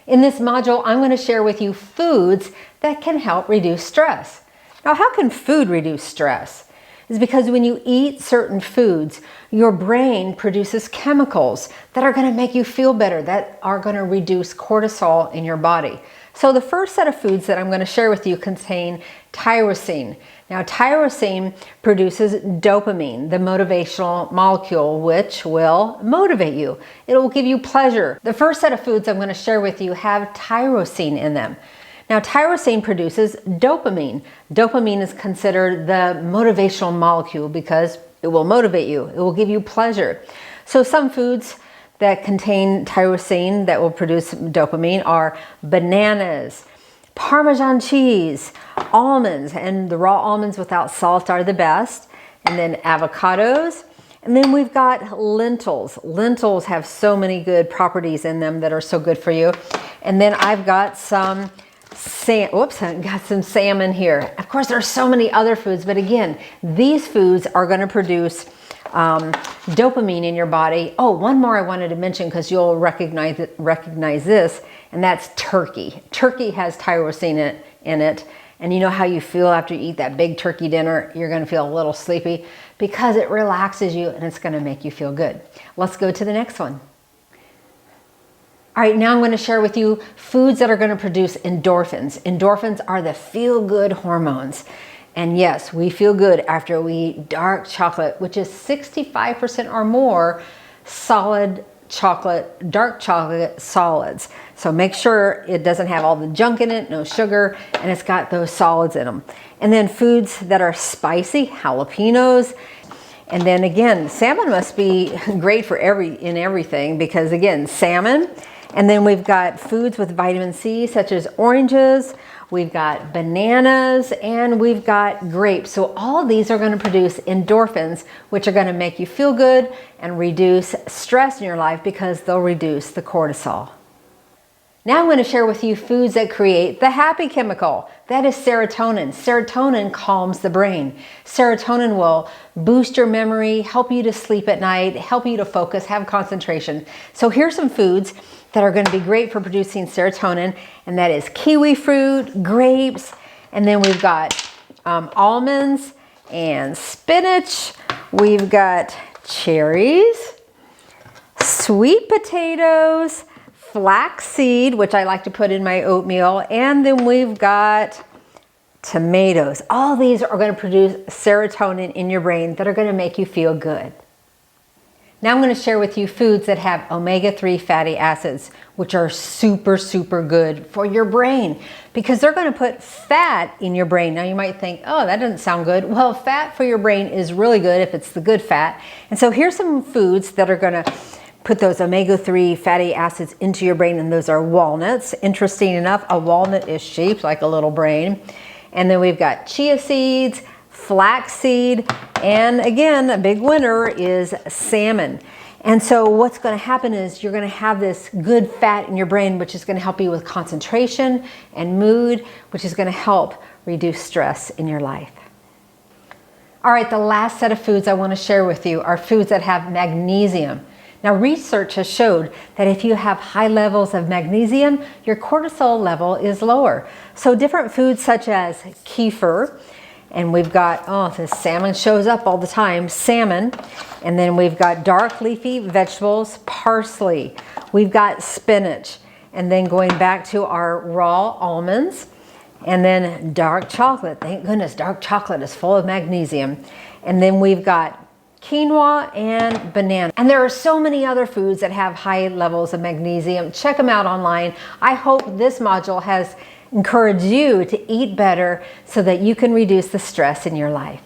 In this module, I'm going to share with you foods that can help reduce stress. Now, how can food reduce stress? It's because when you eat certain foods, your brain produces chemicals that are going to make you feel better, that are going to reduce cortisol in your body. So the first set of foods that I'm going to share with you contain tyrosine. Now, tyrosine produces dopamine, the motivational molecule, which will motivate you. It will give you pleasure. The first set of foods I'm going to share with you have tyrosine in them. Now, tyrosine produces dopamine. Dopamine is considered the motivational molecule because it will motivate you. It will give you pleasure. So some foods that contain tyrosine that will produce dopamine are bananas, Parmesan cheese, almonds, and the raw almonds without salt are the best, and then avocados. And then we've got lentils. Lentils have so many good properties in them that are so good for you. And then I've got some salmon here. Of course, there are so many other foods, but again, these foods are going to produce dopamine in your body. Oh, one more I wanted to mention because you'll recognize this, and that's turkey. Turkey has tyrosine in it, and you know how you feel after you eat that big turkey dinner? You're going to feel a little sleepy because it relaxes you and it's going to make you feel good. Let's go to the next one. All right, now I'm going to share with you foods that are going to produce endorphins. Endorphins are the feel-good hormones. And yes, we feel good after we eat dark chocolate, which is 65% or more solid chocolate, dark chocolate solids. So make sure it doesn't have all the junk in it, no sugar, and it's got those solids in them. And then foods that are spicy, jalapenos. And then again, salmon must be great for everything because again, salmon. And then we've got foods with vitamin C, such as oranges, we've got bananas, and we've got grapes. So all of these are going to produce endorphins, which are going to make you feel good and reduce stress in your life because they'll reduce the cortisol. Now I'm going to share with you foods that create the happy chemical. That is serotonin. Serotonin calms the brain. Serotonin will boost your memory, help you to sleep at night, help you to focus, have concentration. So here's some foods that are going to be great for producing serotonin, and that is kiwi fruit, grapes, and then we've got almonds and spinach. We've got cherries, sweet potatoes, flaxseed, which I like to put in my oatmeal, and then we've got tomatoes. All these are going to produce serotonin in your brain that are going to make you feel good. Now I'm going to share with you foods that have omega-3 fatty acids, which are super, super good for your brain because they're going to put fat in your brain. Now you might think, oh, that doesn't sound good. Well, fat for your brain is really good if it's the good fat. And so here's some foods that are going to put those omega-3 fatty acids into your brain, and those are walnuts. Interesting enough, a walnut is shaped like a little brain. And then we've got chia seeds, flaxseed, and again, a big winner is salmon. And so what's going to happen is you're going to have this good fat in your brain, which is going to help you with concentration and mood, which is going to help reduce stress in your life. All right, the last set of foods I want to share with you are foods that have magnesium. Now, research has showed that if you have high levels of magnesium, your cortisol level is lower. So different foods such as kefir, and we've got, oh, this salmon shows up all the time, salmon. And then we've got dark leafy vegetables, parsley. We've got spinach. And then going back to our raw almonds. And then dark chocolate. Thank goodness, dark chocolate is full of magnesium. And then we've got quinoa and banana. And there are so many other foods that have high levels of magnesium. Check them out online. I hope this module has encouraged you to eat better so that you can reduce the stress in your life.